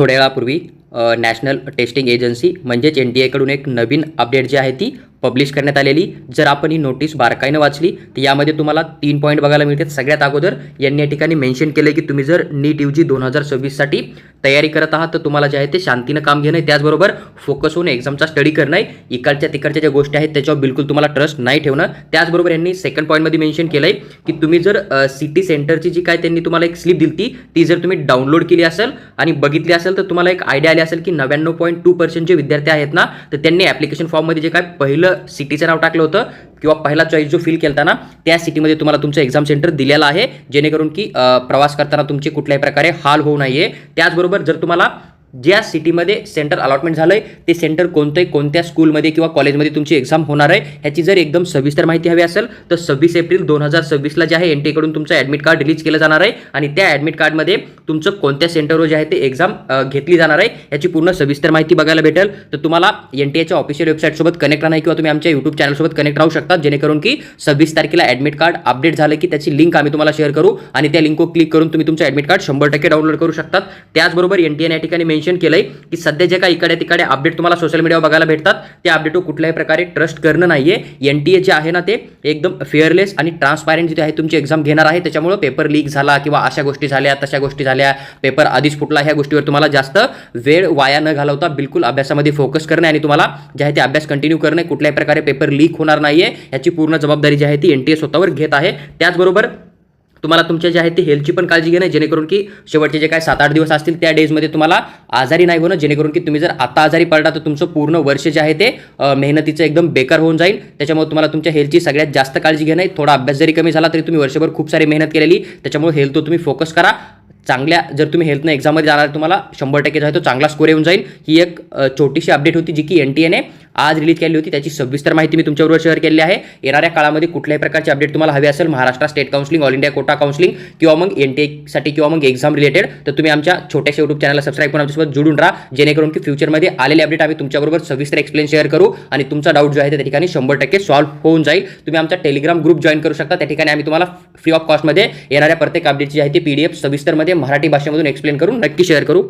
थोड्या वेळापूर्वी national testing agency म्हणजेच NTA कडून एक नवीन अपडेट जी आहे ती पब्लिश करण्यात आलेली. जर आपण ही नोटीस बारकाईनं वाचली तर यामध्ये तुम्हाला 3 पॉईंट बघायला मिळतात. सगळ्यात अगोदर यांनी या ठिकाणी मेन्शन केलं की तुम्ही जर नीट UG 2026 साठी तयारी करत आहात तर तुम्हाला जे आहे ते शांतीनं काम घेणं आहे, त्याचबरोबर फोकस होऊन एक्झामचा स्टडी करणं आहे. इकडच्या तिकडच्या ज्या गोष्टी आहेत त्याच्यावर बिलकुल तुम्हाला ट्रस्ट नाही ठेवणं. त्याचबरोबर यांनी सेकंड पॉईंटमध्ये मेन्शन केलं आहे की तुम्ही जर सिटी सेंटरची जी काय त्यांनी तुम्हाला एक स्लिप दिली ती जर तुम्ही डाउनलोड केली असेल आणि बघितली असेल तर तुम्हाला एक आयडिया आली असेल की 99.2% जे विद्यार्थी आहेत ना तर त्यांनी ॲप्लिकेशन फॉर्ममध्ये जे काय पहिलं सिटीचं नाव टाकलं होतं किंवा पहिला चॉईस जो फिल केला ना त्या सिटीमध्ये तुम्हाला तुमचं एक्झाम सेंटर दिलेलं आहे, जेणेकरून की प्रवास करताना तुमचे कुठल्याही प्रकारे हाल होऊ नये. त्याचबरोबर जर तुम्हाला ज्या सिटीमध्ये सेंटर अलॉटमेंट झालं आहे ते सेंटर कोणत्या स्कूलमध्ये किंवा कॉलेजमध्ये तुमची एक्झाम होणार आहे ह्याची जर एकदम सविस्तर माहिती हवी असेल तर 26 एप्रिल 2026ला जे आहे NTA कडून तुमचं ॲडमिट कार्ड रिलीज केलं जाणार आहे आणि त्या ॲडमिट कार्डमध्ये तुमचं कोणत्या सेंटरवर जे आहे ते एक्झाम घेतली जाणार आहे याची पूर्ण सविस्तर माहिती बघायला भेटेल. तर तुम्हाला NTAच्या ऑफिशियल वेबसाईटसोबत कनेक्ट राहणार किंवा तुम्ही आमच्या YouTube चॅनलसोबत कनेक्ट राहू शकता, जेणेकरून की 26 तारखेला ॲडमिट कार्ड अपडेट झालं की त्याची लिंक आम्ही तुम्हाला शेअर करू आणि त्या लिंकवर क्लिक करून तुम्ही तुमचं ॲडमिट कार्ड 100% डाउनलोड करू शकतात. त्याचबरोबर NTA या ठिकाणी मेन्शन केलंय की सध्या जे काही इकडे तिकडे अपडेट तुम्हाला सोशल मीडियावर बघायला भेटतात त्या अपडेटवर कुठल्याही प्रकारे ट्रस्ट करणं नाहीये. NTA जे आहे ना ते एकदम फेअरलेस आणि ट्रान्सपॅरंट जिथे आहे तुमची एक्झाम घेणार आहे, त्याच्यामुळे पेपर लीक झाला किंवा अशा गोष्टी झाल्या तशा गोष्टी झाल्या, पेपर आधीच फुटला, ह्या गोष्टीवर तुम्हाला जास्त वेळ वाया न घालवता बिलकुल अभ्यासामध्ये फोकस करणे आणि तुम्हाला जे आहे ते अभ्यास कंटिन्यू करणे, कुठल्याही प्रकारे पेपर लीक होणार नाहीये याची पूर्ण जबाबदारी जी आहे ती NTA स्वतःवर घेत आहे. त्याचबरोबर तुम्हाला तुमच्या जे आहे ते हेल्थची पण काळजी घेणं, जेणेकरून की शेवटचे जे काय 7-8 दिवस असतील त्या डेजमध्ये तुम्हाला आजारी नाही होणं, जेणेकरून की तुम्ही जर आता आजारी पडला तर तुमचं पूर्ण वर्ष जे आहे ते मेहनतीचं एकदम बेकार होऊन जाईल. त्याच्यामुळे तुम्हाला तुमच्या हेल्थची सगळ्यात जास्त काळजी घेणं आहे. थोडा अभ्यास जरी कमी झाला तरी तुम्ही वर्षभर खूप सारी मेहनत केलेली, त्याच्यामुळे हेल्थवर तुम्ही फोकस करा. चांगल्या जर तुम्ही हेल्थनं एक्झाममध्ये जाणार तुम्हाला 100% जो आहे तो चांगला स्कोर येऊन जाईल. ही एक छोटीशी अपडेट होती जी की NTAने आज रिलीज केली होती, त्याची सविस्तर माहिती मी तुमच्याबरोबर शेअर केली आहे. येणाऱ्या काळामध्ये कुठल्याही प्रकारची अपडेट तुम्हाला हवी असेल Maharashtra state counselling, all India quota counselling किंवा मग NTA साठी किंवा मग एक्झाम रिलेटेड, तर तुम्ही आमच्या छोट्याशा YouTube चॅनलला सबस्क्राईब करून आमच्यासोबत जोडून राहा, जेणेकरून की फ्युचरमध्ये आलेले अपडेट आम्ही तुमच्याबरोबर सविस्तर एक्सप्लेन शेअर करू आणि तुमचा डाऊट जो आहे त्या ठिकाणी 100% सॉल्व्ह होऊन जाईल. तुम्ही आमचा टेलिग्राम ग्रुप जॉईन करू शकता, त्या ठिकाणी आम्ही तुम्हाला फ्री ऑफ कॉस्टमध्ये येणाऱ्या प्रत्येक अपडेटची आहे ती PDF सविस्तरमध्ये मराठी भाषेमधून एक्सप्लेन करून नक्की शेअर करू.